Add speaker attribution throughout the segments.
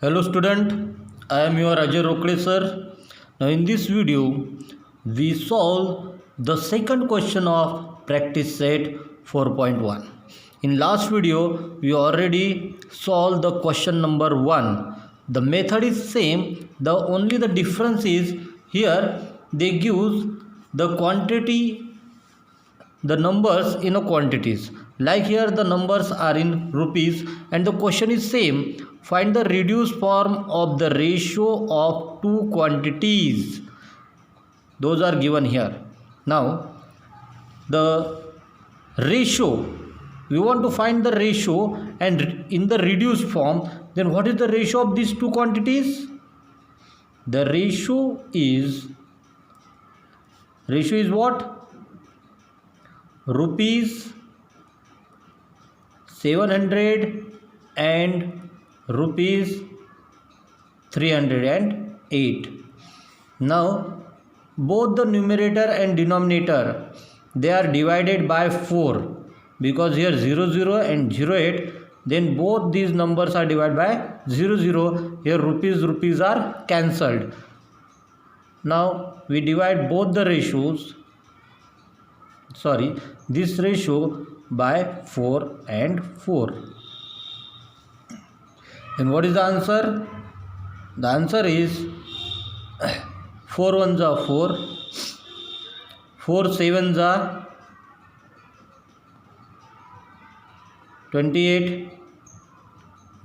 Speaker 1: Hello student, I am your Ajay Rokde sir. Now in this video, we solve the second question of practice set 4.1. In last video, we already solved the question number 1. The method is same, the only the difference is here they give the quantity, the numbers in a quantities. Like here the numbers are in rupees and the question is same. Find the reduced form of the ratio of two quantities. Those are given here. Now the ratio, we want to find the ratio, and in the reduced form, then what is the ratio of these two quantities? The ratio is what? Rupees 700 and rupees 308. Now both the numerator and denominator, they are divided by 4, because here 00 and 08, then both these numbers are divided by 00. Here rupees are cancelled. Now we divide both the ratios, this ratio by 4 and 4. Then what is the answer? The answer is 4 ones are 4, 4 sevens are 28,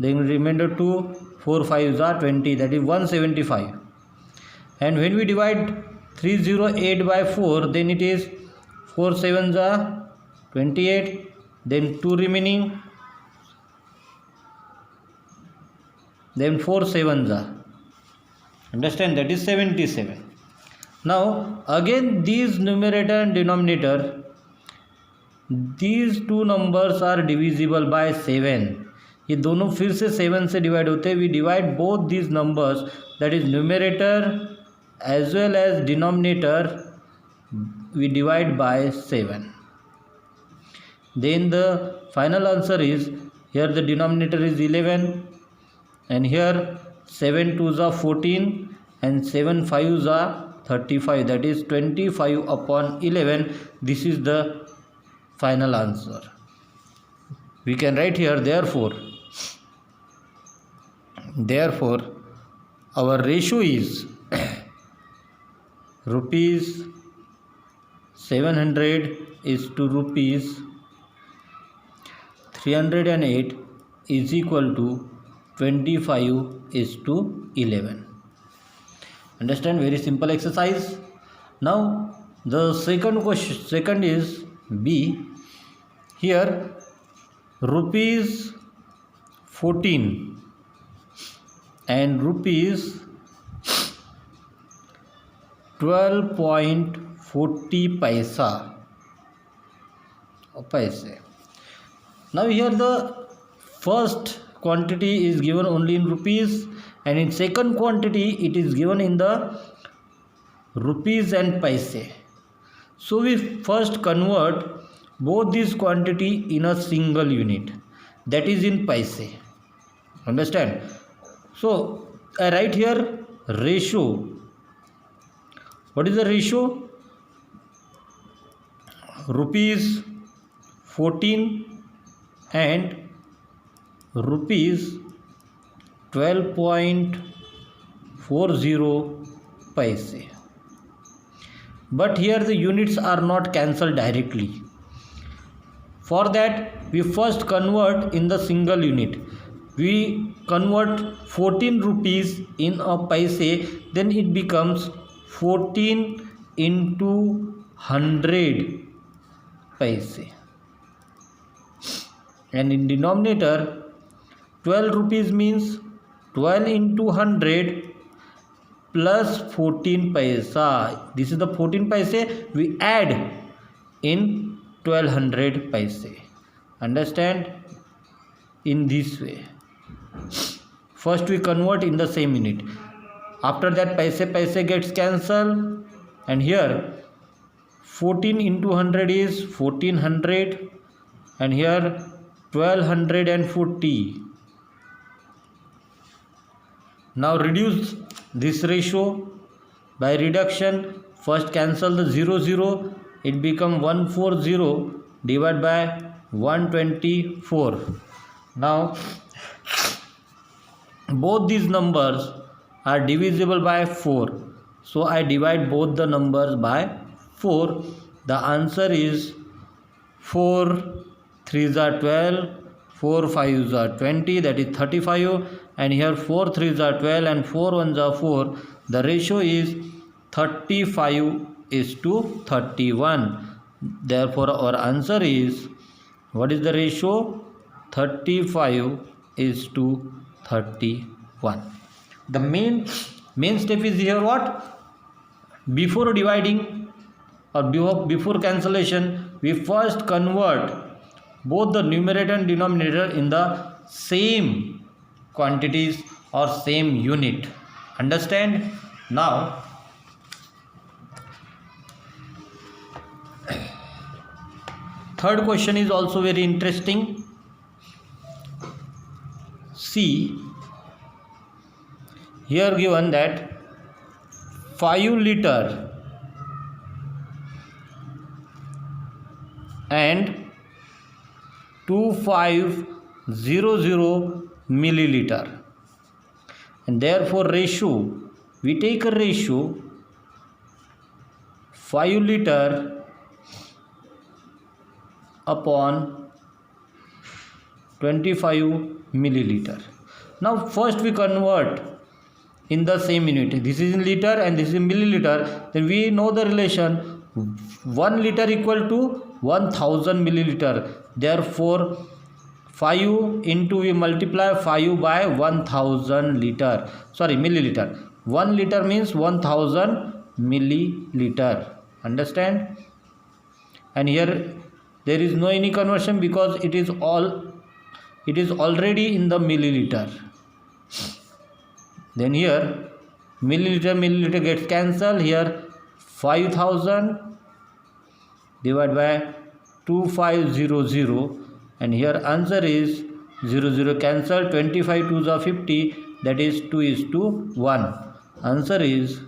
Speaker 1: then remainder 2, 4 fives are 20, that is 175. And when we divide 308 by 4, then it is 4 sevens are 28, then 2 remaining, then 4 sevens are, understand, that is 77. Now again these numerator and denominator, these two numbers are divisible by 7. ये दोनों फिर से 7 से divide होते हैं. We divide both these numbers, that is numerator as well as denominator, we divide by 7. Then the final answer is, here the denominator is 11 and here 7 2s are 14 and 7 5s are 35, that is 25 upon 11. This is the final answer. We can write here therefore our ratio is rupees 700 is to rupees 308 is equal to 25 is to 11. Understand? Very simple exercise. Now the second is B. Here rupees 14 and rupees 12.40 paise. Now here the first quantity is given only in rupees, and in second quantity it is given in the rupees and paise. So we first convert both these quantity in a single unit, that is in paise. Understand? So I write here ratio. What is the ratio? Rupees 14 and rupees 12.40 paise. But here the units are not cancelled directly. For that we first convert in the single unit. We convert 14 rupees in a paise, then it becomes 14 into 100 paise. And in denominator 12 rupees means 12 into 100 plus 14 paisa. This is the 14 paise we add in 1200 paise. Understand? In this way. First we convert in the same unit. After that paise gets cancelled, and here 14 into 100 is 1400, and here 1240 Now reduce this ratio. By reduction, first cancel the 0 0, it become 140 divided by 124. Now both these numbers are divisible by 4, so I divide both the numbers by 4. The answer is 4 3s are 12, 4 5s are 20, that is 35, and here 4 3s are 12 and 4 1s are 4. The ratio is 35:31. Therefore our answer is, what is the ratio? 35:31. The main step is here what? Before dividing or before cancellation, we first convert both the numerator and denominator in the same quantities or same unit. Understand? Now third question is also very interesting. See, here given that 5 liter and 2500 milliliter, and therefore ratio, we take a ratio 5 liter upon 25 milliliter. Now first we convert in the same unit. This is in liter and this is in milliliter. Then we know the relation 1 liter equal to 1000 milliliter. Therefore 5 into, we multiply 5 by 1000 liter, sorry milliliter. 1 liter means 1000 milliliter. Understand? And here there is no any conversion because it is already in the milliliter. Then here milliliter gets cancelled. Here 5000 divided by 2500, and here answer is 00 cancelled. 25 2s are 50, that is 2:1. Answer is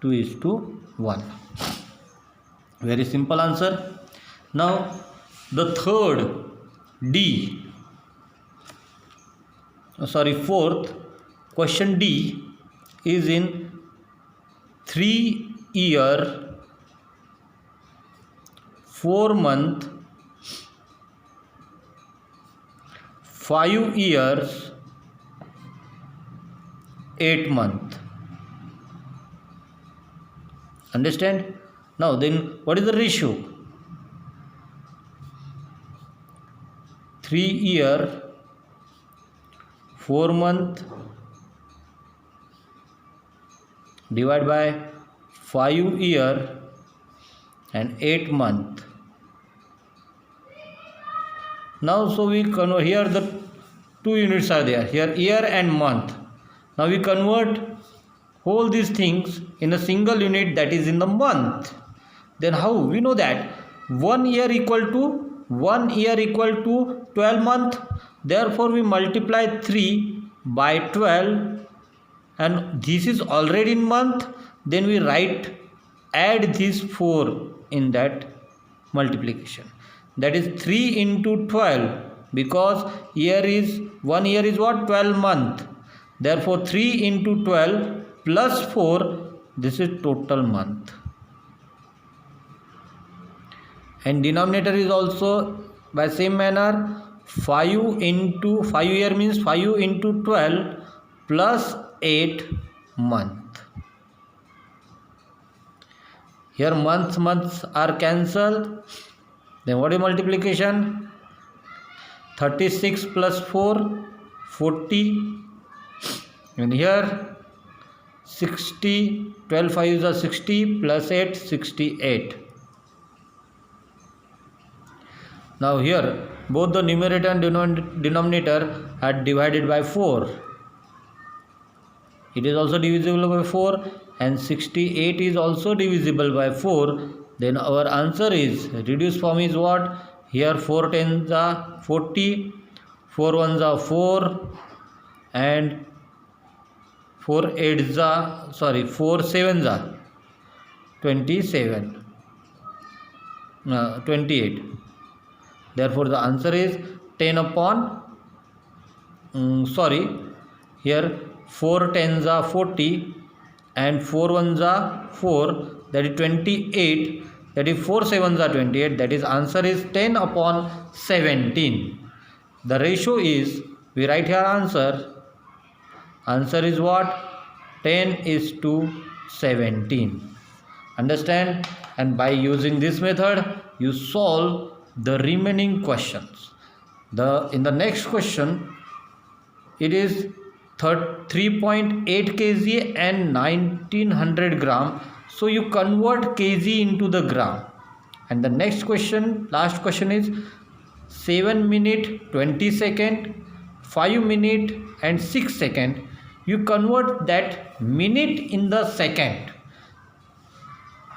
Speaker 1: 2:1. Very simple answer. Now the fourth question D is in 3 year 4 month 5 years 8 month. Understand? Now then, what is the ratio? 3 year 4 month divided by 5 year and 8 month. Now so we convert, here the two units are there, here year and month. Now we convert all these things in a single unit, that is in the month. Then how? We know that 1 year equal to 12 month. Therefore we multiply 3 by 12, and this is already in month. Then we add this 4 in that multiplication, that is 3 into 12, because 1 year is what? 12 month. Therefore 3 into 12 plus 4, this is total month. And denominator is also by same manner, 5 year means 5 into 12 plus 8 month. Here months are cancelled. Then what is multiplication? 36 plus 4 40, and here 60, 12 5s are 60 plus 8 68. Now here both the numerator and denominator are divided by 4. It is also divisible by 4, and 68 is also divisible by 4. Then our answer is, reduced form is what? Here 4 10s are 40, 4 1s are 4, and 4 7 जा 27, 28. Therefore the answer is 10 upon here 4 10s are 40 and 4 1s are 4, that is 28, that is 4 7s are 28, that is answer is 10 upon 17. The ratio is, we write here answer is what? 10 is to 17. Understand? And by using this method you solve the remaining questions. In the next question it is 3.8 kg and 1900 gram, so you convert kg into the gram. And the next question, last question, is 7 minute 20 second, 5 minute and 6 second. You convert that minute in the second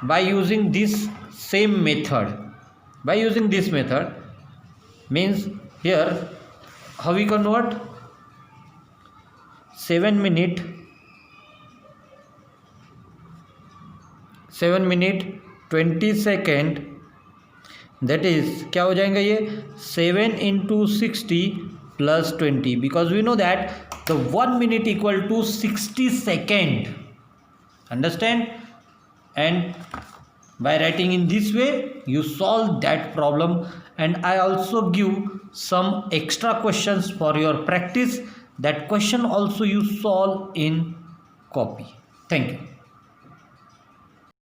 Speaker 1: by using this same method. By using this method means here how we convert 7 minute 20 second, that is क्या हो जाएगा ये 7 into 60 plus 20, because we know that the 1 minute equal to 60 second. Understand? And by writing in this way you solve that problem. And I also give some extra questions for your practice. That question also you solve in copy. Thank you.